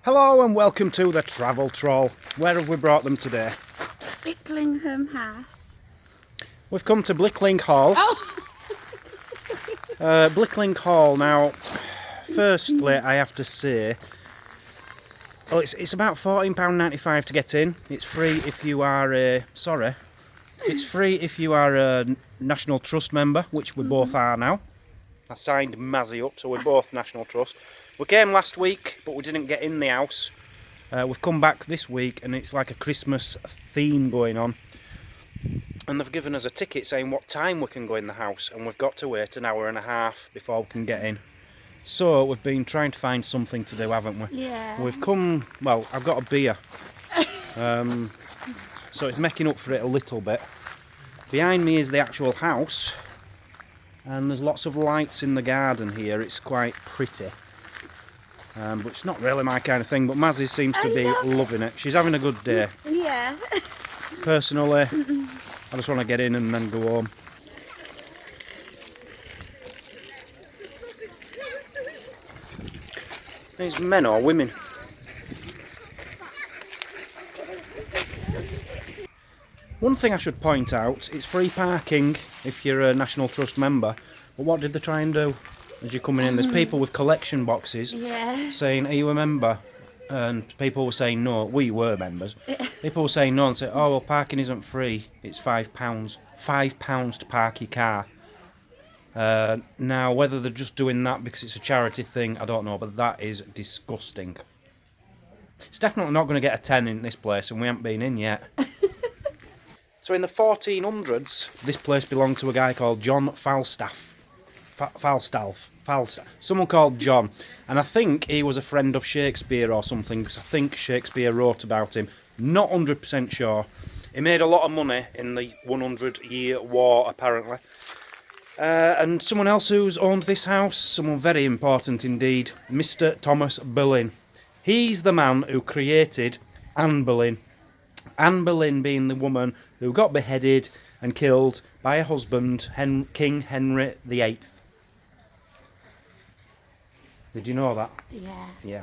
Hello and welcome to the Travel Troll. Where have we brought them today? Blickling House. We've come to Blickling Hall. Oh! Blickling Hall. Now, firstly, I have to say, it's about £14.95 to get in. It's free if you are a National Trust member, which we both are now. I signed Mazzy up, so we're both National Trust. We came last week, but we didn't get in the house. We've come back this week, and it's like a Christmas theme going on. And they've given us a ticket saying what time we can go in the house, and we've got to wait an hour and a half before we can get in. So we've been trying to find something to do, haven't we? Yeah. We've come, well, I've got a beer. So it's making up for it a little bit. Behind me is the actual house, and there's lots of lights in the garden here. It's quite pretty. But it's not really my kind of thing, but Mazzy seems to be loving it. She's having a good day. Yeah. Personally, I just want to get in and then go home. These men or women? One thing I should point out, it's free parking if you're a National Trust member, but what did they try and do? As you're coming in, there's people with collection boxes saying, are you a member? And people were saying no. We were members. People were saying no and say, oh, well, parking isn't free. It's £5. £5 to park your car. Now, whether they're just doing that because it's a charity thing, I don't know, but that is disgusting. It's definitely not going to get a 10 in this place, and we haven't been in yet. So in the 1400s, this place belonged to a guy called John Falstaff. Someone called John, and I think he was a friend of Shakespeare or something, because I think Shakespeare wrote about him. Not 100% sure. He made a lot of money in the 100-year war, apparently. And someone else who's owned this house, someone very important indeed, Mr. Thomas Boleyn. He's the man who created Anne Boleyn. Anne Boleyn being the woman who got beheaded and killed by her husband, King Henry VIII. Did you know that? Yeah. Yeah.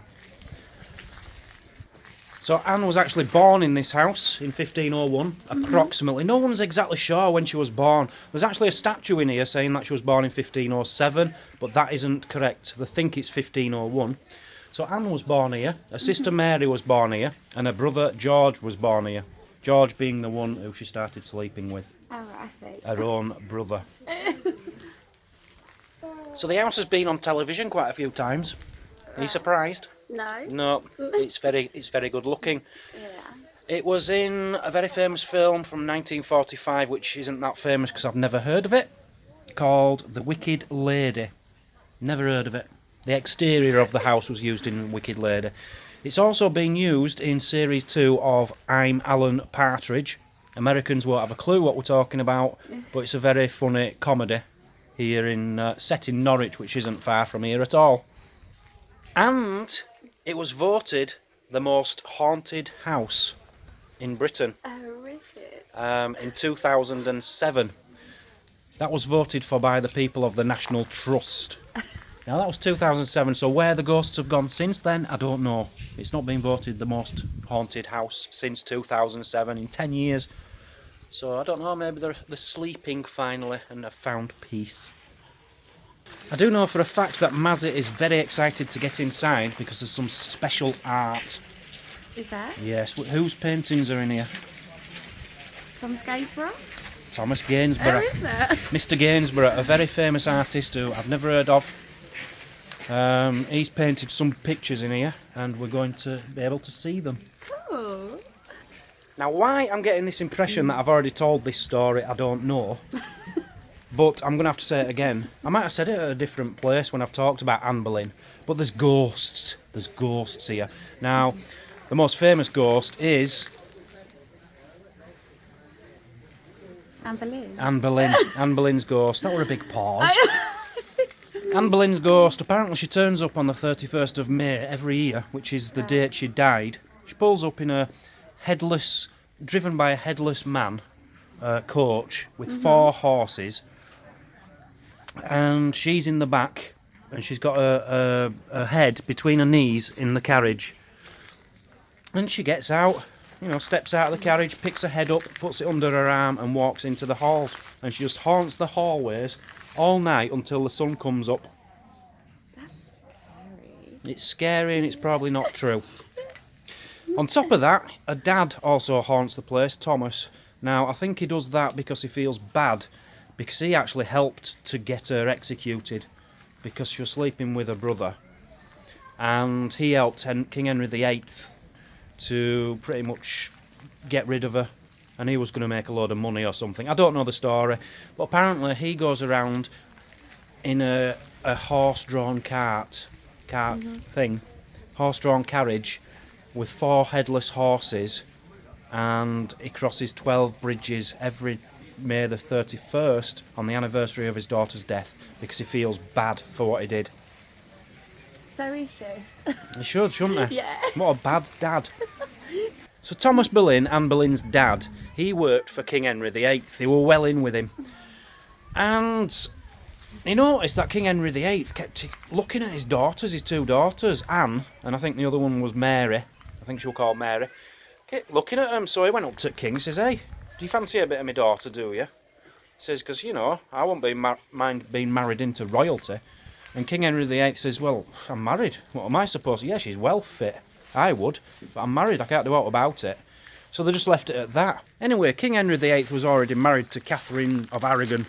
So Anne was actually born in this house in 1501, approximately. No one's exactly sure when she was born. There's actually a statue in here saying that she was born in 1507, but that isn't correct. They think it's 1501. So Anne was born here, her sister Mary was born here, and her brother George was born here. George being the one who she started sleeping with. Oh, I see. Her own brother. So the house has been on television quite a few times. Are you surprised? No. No, it's very good looking. Yeah. It was in a very famous film from 1945, which isn't that famous because I've never heard of it, called The Wicked Lady. Never heard of it. The exterior of the house was used in Wicked Lady. It's also been used in Series 2 of I'm Alan Partridge. Americans won't have a clue what we're talking about, but it's a very funny comedy here set in Norwich, which isn't far from here at all. And it was voted the most haunted house in Britain. Oh, really? In 2007. That was voted for by the people of the National Trust. Now that was 2007, so where the ghosts have gone since then, I don't know. It's not been voted the most haunted house since 2007 in 10 years. So I don't know, maybe they're sleeping finally and have found peace. I do know for a fact that Mazzy is very excited to get inside because there's some special art. Is that? Yes, whose paintings are in here? Thomas Gainsborough? Thomas Gainsborough. Oh, is that? Mr. Gainsborough, a very famous artist who I've never heard of. He's painted some pictures in here and we're going to be able to see them. Cool. Now why I'm getting this impression that I've already told this story, I don't know. But I'm going to have to say it again. I might have said it at a different place when I've talked about Anne Boleyn. But there's ghosts. There's ghosts here. Now, the most famous ghost is Anne Boleyn. Anne Boleyn. Anne Boleyn's ghost. That were a big pause. Anne Boleyn's ghost, apparently she turns up on the 31st of May every year, which is the date she died. She pulls up in a driven by a headless man coach with 4 horses, and she's in the back, and she's got her head between her knees in the carriage. And she gets out, steps out of the carriage, picks her head up, puts it under her arm, and walks into the halls. And she just haunts the hallways all night until the sun comes up. That's scary. It's scary, and it's probably not true. On top of that, her dad also haunts the place, Thomas. Now, I think he does that because he feels bad, because he actually helped to get her executed, because she was sleeping with her brother. And he helped King Henry VIII to pretty much get rid of her, and he was going to make a load of money or something. I don't know the story, but apparently he goes around in a horse-drawn horse-drawn carriage with 4 headless horses, and he crosses 12 bridges every May the 31st on the anniversary of his daughter's death because he feels bad for what he did. So he should. He should, shouldn't he? Yeah. What a bad dad. So Thomas Boleyn, Anne Boleyn's dad, he worked for King Henry VIII. They were well in with him. And he noticed that King Henry VIII kept looking at his 2 daughters, Anne, and I think the other one was Mary. I think she was called Mary. Kept looking at them, so he went up to King and says, "Hey, do you fancy a bit of my daughter, do you?" He says, "Because, I won't mind being married into royalty." And King Henry VIII says, "Well, I'm married. What am I supposed to?" "Yeah, she's well fit. I would, but I'm married. I can't do aught about it." So they just left it at that. Anyway, King Henry VIII was already married to Catherine of Aragon.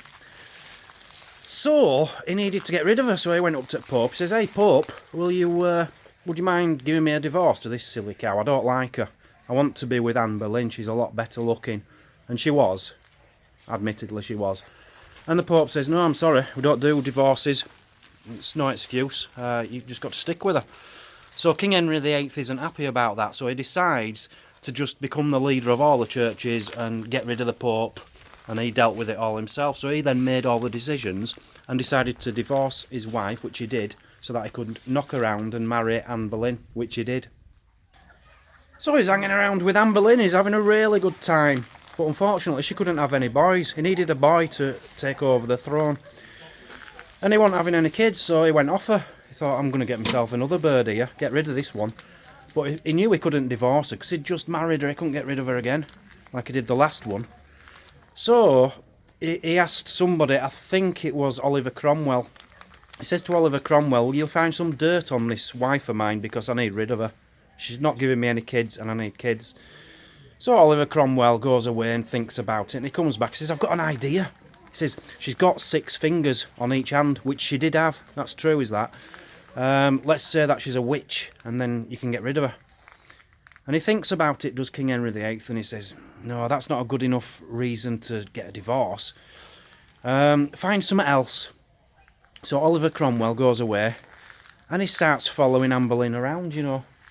So he needed to get rid of her, so he went up to the Pope. He says, "Hey, Pope, would you mind giving me a divorce to this silly cow? I don't like her. I want to be with Anne Boleyn. She's a lot better looking." And she was. Admittedly, she was. And the Pope says, "No, I'm sorry. We don't do divorces. It's no excuse. You've just got to stick with her." So King Henry VIII isn't happy about that, so he decides to just become the leader of all the churches and get rid of the Pope, and he dealt with it all himself. So he then made all the decisions and decided to divorce his wife, which he did, so that he could knock around and marry Anne Boleyn, which he did. So he's hanging around with Anne Boleyn, he's having a really good time, but unfortunately she couldn't have any boys. He needed a boy to take over the throne. And he wasn't having any kids, so he went off her. He thought, "I'm going to get myself another bird here, get rid of this one." But he knew he couldn't divorce her because he'd just married her. He couldn't get rid of her again, like he did the last one. So he asked somebody, I think it was Oliver Cromwell. He says to Oliver Cromwell, "You'll find some dirt on this wife of mine because I need rid of her. She's not giving me any kids and I need kids." So Oliver Cromwell goes away and thinks about it, and he comes back and says, "I've got an idea." He says, "She's got 6 fingers on each hand," which she did have. That's true, is that? "Let's say that she's a witch, and then you can get rid of her." And he thinks about it, does King Henry VIII, and he says, "No, that's not a good enough reason to get a divorce. Find something else." So Oliver Cromwell goes away, and he starts following Anne Boleyn around,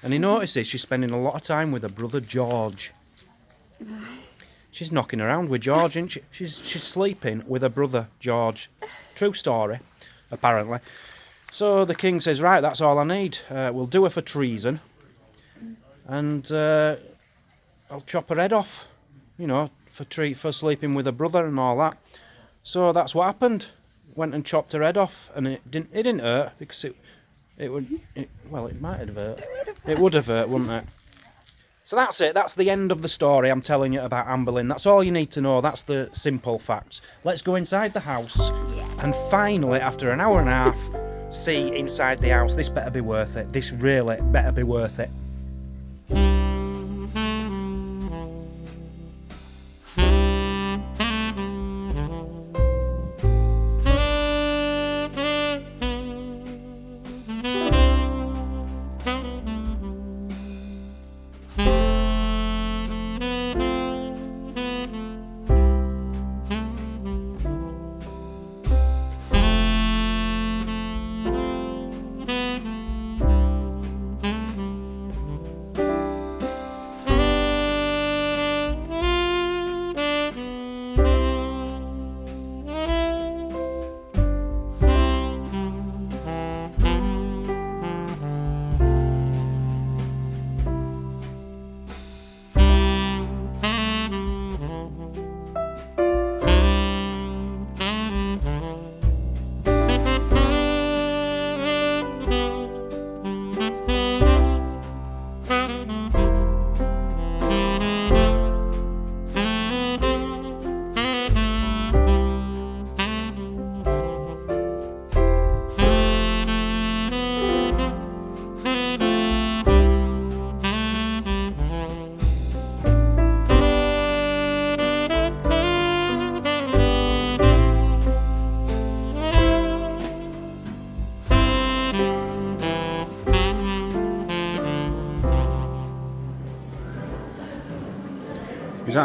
And he notices she's spending a lot of time with her brother George. She's knocking around with George, isn't she? She's sleeping with her brother George. True story, apparently. So the king says, "Right, that's all I need. We'll do her for treason. And I'll chop her head off, for sleeping with her brother and all that." So that's what happened. Went and chopped her head off, and it didn't hurt because it might have hurt. It would have hurt, wouldn't it? So that's it. That's the end of the story I'm telling you about Anne Boleyn. That's all you need to know. That's the simple facts. Let's go inside the house and finally, after an hour and a half, see inside the house. This better be worth it. This really better be worth it.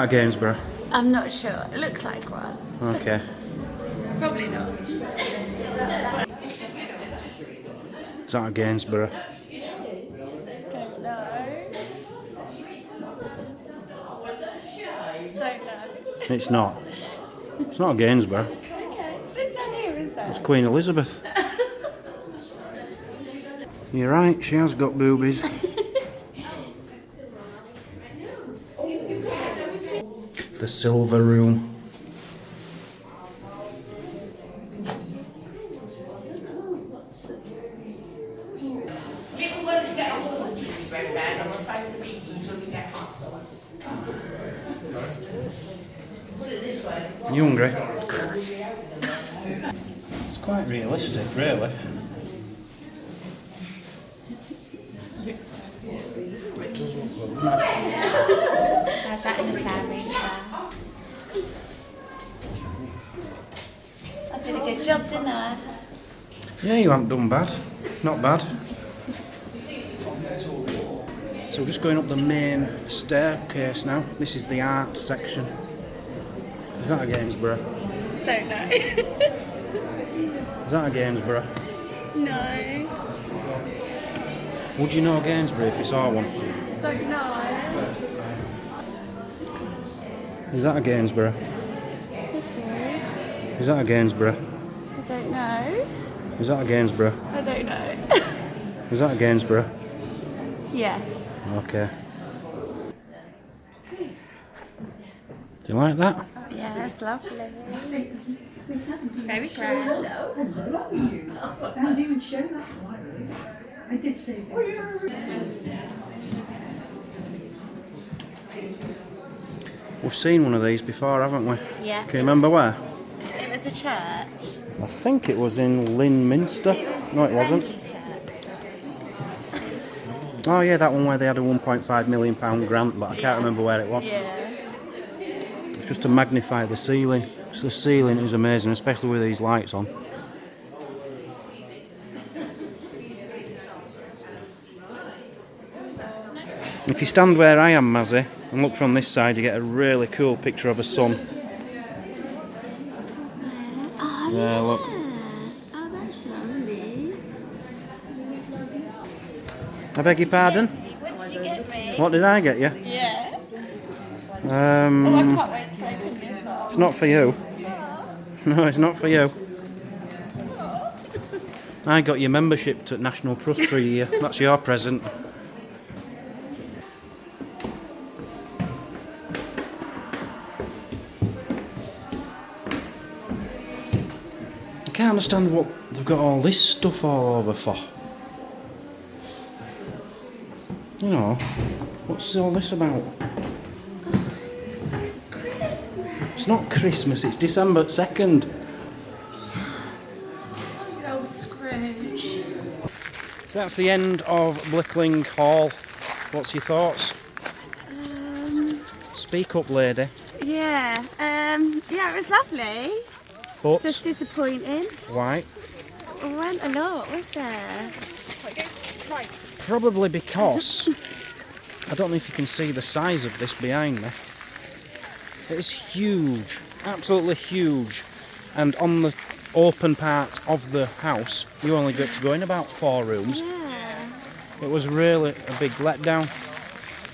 that a Gainsborough? I'm not sure. It looks like one. Okay. Probably not. Is that a Gainsborough? Don't know. Don't know. It's not. It's not a Gainsborough. Okay. There's none here, is there? It's Queen Elizabeth. You're right, she has got boobies. The Silver Room. You hungry? It's quite realistic, really. Have that in a sandwich. I did a good job, didn't I? Yeah, you haven't done bad. Not bad. So we're just going up the main staircase now. This is the art section. Is that a Gainsborough? Don't know. Is that a Gainsborough? No. Would you know a Gainsborough if you saw one? Don't know. Is that a Gainsborough? Okay. Is that a Gainsborough? I don't know. Is that a Gainsborough? I don't know. Is that a Gainsborough? Yes. Okay. Do you like that? Yeah, it's lovely. Very grand. How do you even show that? I did say that. We've seen one of these before, haven't we? Yeah. Can you remember where? It was a church. I think it was in Lynminster. No, it wasn't. Oh yeah, that one where they had a £1.5 million grant, but I can't remember where it was. Yeah. It's just to magnify the ceiling. So the ceiling is amazing, especially with these lights on. If you stand where I am, Mazzy, and look from this side, you get a really cool picture of a sun. Oh, Yeah, look. Oh, that's lovely. I beg your pardon? What did you get me? What did I get you? Yeah. Oh, I can't wait to open this up. It's not for you. No, it's not for you. I got your membership to National Trust for a year. That's your present. I can't understand what they've got all this stuff all over for. You know, what's all this about? It's Christmas. It's not Christmas, it's December 2nd. Oh, old Scrooge. So that's the end of Blickling Hall. What's your thoughts? Speak up, lady. Yeah. Yeah, it was lovely. But Just disappointing. why? There weren't a lot, was there? Probably because I don't know if you can see the size of this behind me. It's huge, absolutely huge. And on the open part of the house, you only get to go in about 4 rooms. Yeah. It was really a big letdown.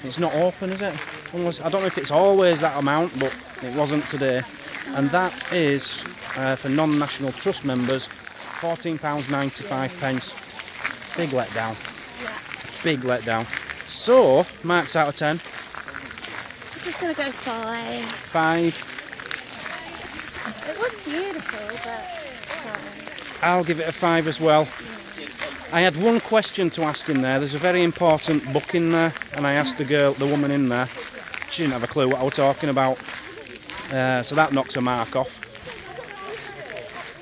It's not open, is it? Unless, I don't know if it's always that amount, but it wasn't today. And that is, for non-National Trust members, £14.95. Big letdown. Yeah. Big letdown. So, marks out of 10. I'm just gonna go 5. 5. It was beautiful, but 5. I'll give it a 5 as well. I had one question to ask in there. There's a very important book in there, and I asked the woman in there. She didn't have a clue what I was talking about. So that knocks a mark off.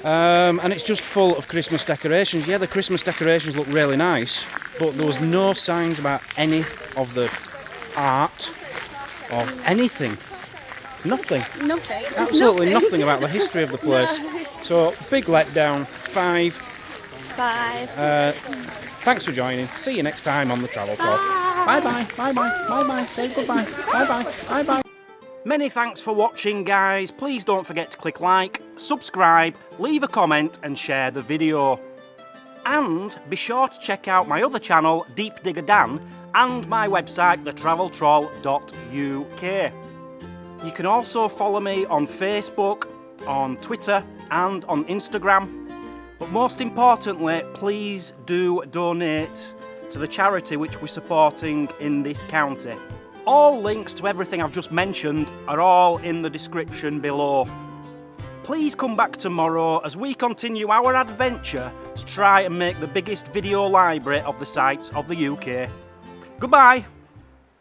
And it's just full of Christmas decorations. Yeah, the Christmas decorations look really nice, but there was no signs about any of the art or anything. Nothing. Nothing. Just Absolutely nothing about the history of the place. No. So, big letdown, 5. 5. Thanks for joining. See you next time on the Travel Talk. Bye bye, bye bye, bye bye. Say goodbye. Bye bye, bye bye. Many thanks for watching, guys. Please don't forget to click like, subscribe, leave a comment and share the video. And be sure to check out my other channel, Deep Digger Dan, and my website, thetraveltroll.uk. You can also follow me on Facebook, on Twitter and on Instagram. But most importantly, please do donate to the charity which we're supporting in this county. All links to everything I've just mentioned are all in the description below. Please come back tomorrow as we continue our adventure to try and make the biggest video library of the sites of the UK. Goodbye!